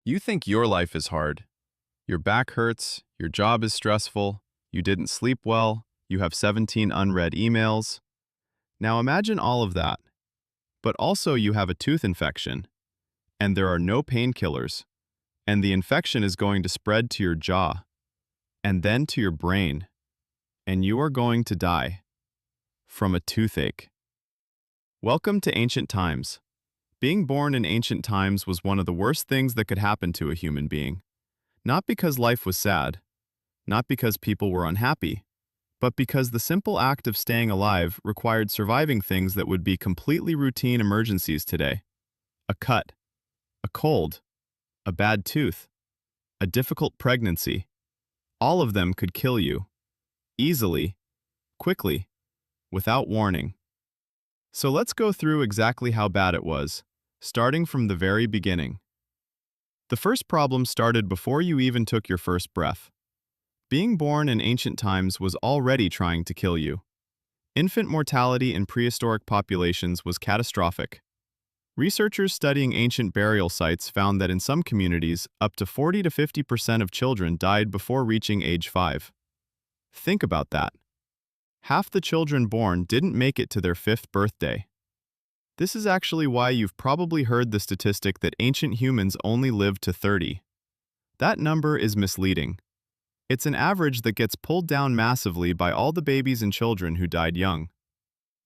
You think your life is hard. Your back hurts, your job is stressful, you didn't sleep well, you have 17 unread emails. Now imagine all of that. But also you have a tooth infection, and there are no painkillers, and the infection is going to spread to your jaw, and then to your brain, and you are going to die from a toothache. Welcome to ancient times. Being born in ancient times was one of the worst things that could happen to a human being. Not because life was sad, not because people were unhappy, but because the simple act of staying alive required surviving things that would be completely routine emergencies today. A cut, a cold, a bad tooth, a difficult pregnancy. All of them could kill you. Easily, quickly, without warning. So let's go through exactly how bad it was, starting from the very beginning. The first problem started before you even took your first breath. Being born in ancient times was already trying to kill you. Infant mortality in prehistoric populations was catastrophic. Researchers studying ancient burial sites found that in some communities, up to 40 to 50% of children died before reaching age 5. Think about that. Half the children born didn't make it to their 5th birthday. This is actually why you've probably heard the statistic that ancient humans only lived to 30. That number is misleading. It's an average that gets pulled down massively by all the babies and children who died young.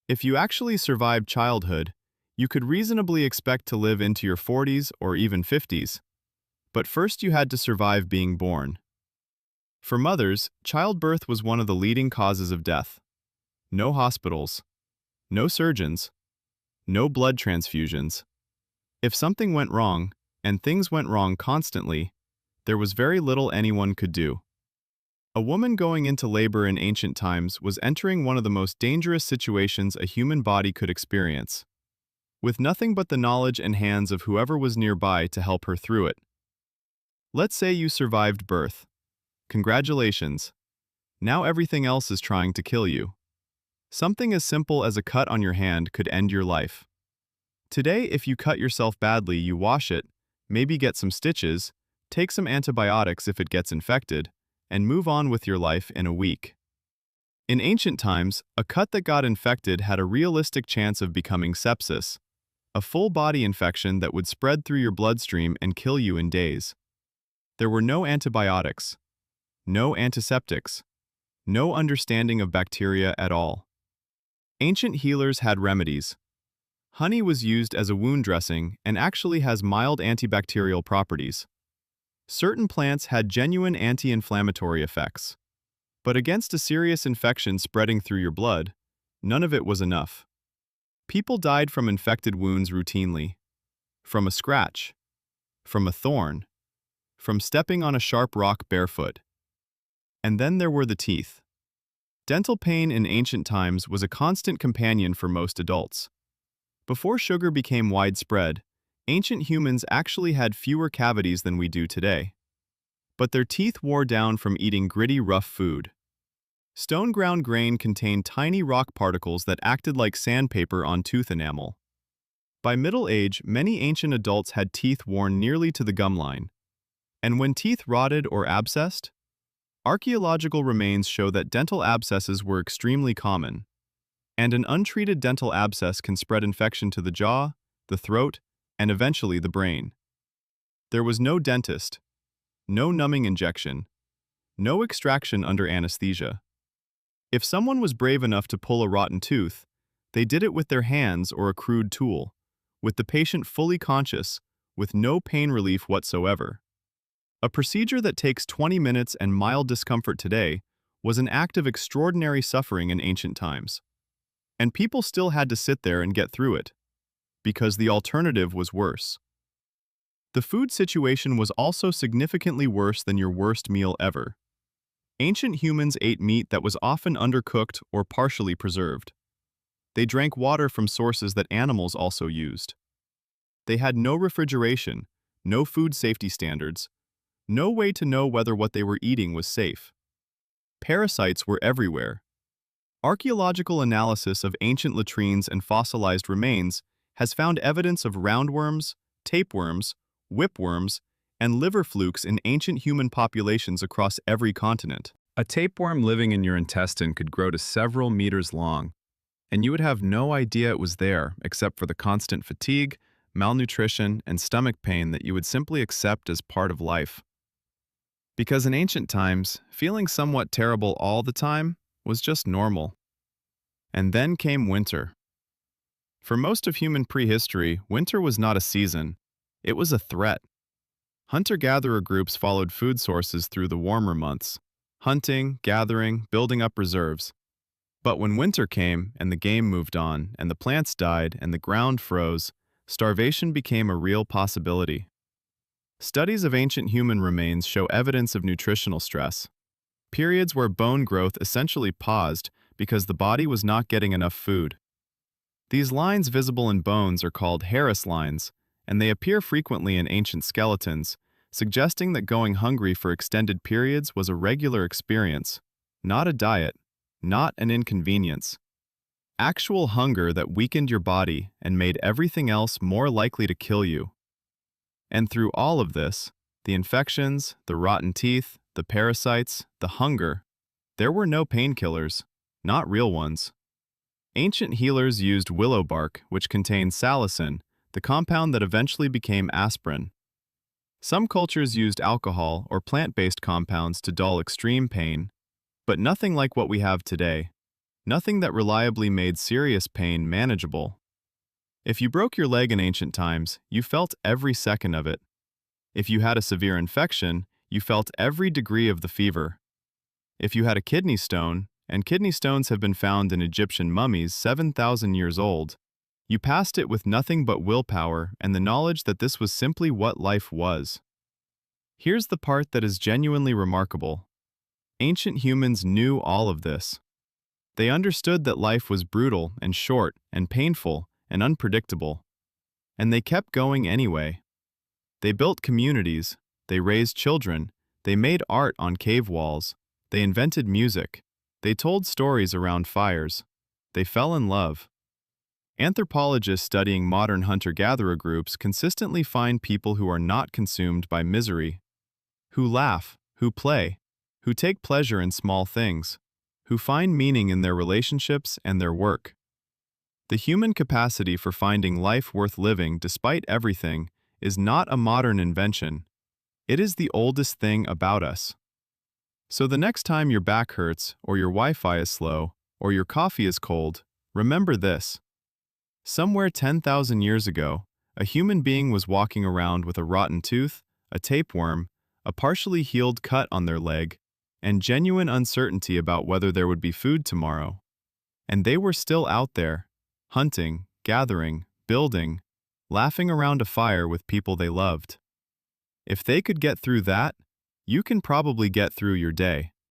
If you actually survived childhood, you could reasonably expect to live into your 40s or even 50s. But first you had to survive being born. For mothers, childbirth was one of the leading causes of death. No hospitals, no surgeons, no blood transfusions. If something went wrong, and things went wrong constantly, there was very little anyone could do. A woman going into labor in ancient times was entering one of the most dangerous situations a human body could experience, with nothing but the knowledge and hands of whoever was nearby to help her through it. Let's say you survived birth. Congratulations. Now everything else is trying to kill you. Something as simple as a cut on your hand could end your life. Today, if you cut yourself badly, you wash it, maybe get some stitches, take some antibiotics if it gets infected, and move on with your life in a week. In ancient times, a cut that got infected had a realistic chance of becoming sepsis, a full-body infection that would spread through your bloodstream and kill you in days. There were no antibiotics, no antiseptics, no understanding of bacteria at all. Ancient healers had remedies. Honey was used as a wound dressing and actually has mild antibacterial properties. Certain plants had genuine anti-inflammatory effects. But against a serious infection spreading through your blood, none of it was enough. People died from infected wounds routinely. From a scratch. From a thorn. From stepping on a sharp rock barefoot. And then there were the teeth. Dental pain in ancient times was a constant companion for most adults. Before sugar became widespread, ancient humans actually had fewer cavities than we do today. But their teeth wore down from eating gritty, rough food. Stone-ground grain contained tiny rock particles that acted like sandpaper on tooth enamel. By middle age, many ancient adults had teeth worn nearly to the gum line. And when teeth rotted or abscessed, archaeological remains show that dental abscesses were extremely common. And an untreated dental abscess can spread infection to the jaw, the throat, and eventually the brain. There was no dentist, no numbing injection, no extraction under anesthesia. If someone was brave enough to pull a rotten tooth, they did it with their hands or a crude tool, with the patient fully conscious, with no pain relief whatsoever. A procedure that takes 20 minutes and mild discomfort today was an act of extraordinary suffering in ancient times. And people still had to sit there and get through it, because the alternative was worse. The food situation was also significantly worse than your worst meal ever. Ancient humans ate meat that was often undercooked or partially preserved. They drank water from sources that animals also used. They had no refrigeration, no food safety standards, no way to know whether what they were eating was safe. Parasites were everywhere. Archaeological analysis of ancient latrines and fossilized remains has found evidence of roundworms, tapeworms, whipworms, and liver flukes in ancient human populations across every continent. A tapeworm living in your intestine could grow to several meters long, and you would have no idea it was there except for the constant fatigue, malnutrition, and stomach pain that you would simply accept as part of life. Because in ancient times, feeling somewhat terrible all the time was just normal. And then came winter. For most of human prehistory, winter was not a season, it was a threat. Hunter-gatherer groups followed food sources through the warmer months, hunting, gathering, building up reserves. But when winter came and the game moved on and the plants died and the ground froze, starvation became a real possibility. Studies of ancient human remains show evidence of nutritional stress. Periods where bone growth essentially paused because the body was not getting enough food. These lines visible in bones are called Harris lines, and they appear frequently in ancient skeletons, suggesting that going hungry for extended periods was a regular experience, not a diet, not an inconvenience. Actual hunger that weakened your body and made everything else more likely to kill you. And through all of this, the infections, the rotten teeth, the parasites, the hunger, there were no painkillers, not real ones. Ancient healers used willow bark, which contained salicin, the compound that eventually became aspirin. Some cultures used alcohol or plant-based compounds to dull extreme pain, but nothing like what we have today. Nothing that reliably made serious pain manageable. If you broke your leg in ancient times, you felt every second of it. If you had a severe infection, you felt every degree of the fever. If you had a kidney stone, and kidney stones have been found in Egyptian mummies 7,000 years old, you passed it with nothing but willpower and the knowledge that this was simply what life was. Here's the part that is genuinely remarkable. Ancient humans knew all of this. They understood that life was brutal and short and painful and unpredictable. And they kept going anyway. They built communities, they raised children, they made art on cave walls, they invented music, they told stories around fires, they fell in love. Anthropologists studying modern hunter-gatherer groups consistently find people who are not consumed by misery, who laugh, who play, who take pleasure in small things, who find meaning in their relationships and their work. The human capacity for finding life worth living despite everything is not a modern invention. It is the oldest thing about us. So the next time your back hurts, or your Wi-Fi is slow, or your coffee is cold, remember this. Somewhere 10,000 years ago, a human being was walking around with a rotten tooth, a tapeworm, a partially healed cut on their leg, and genuine uncertainty about whether there would be food tomorrow. And they were still out there, hunting, gathering, building, laughing around a fire with people they loved. If they could get through that, you can probably get through your day.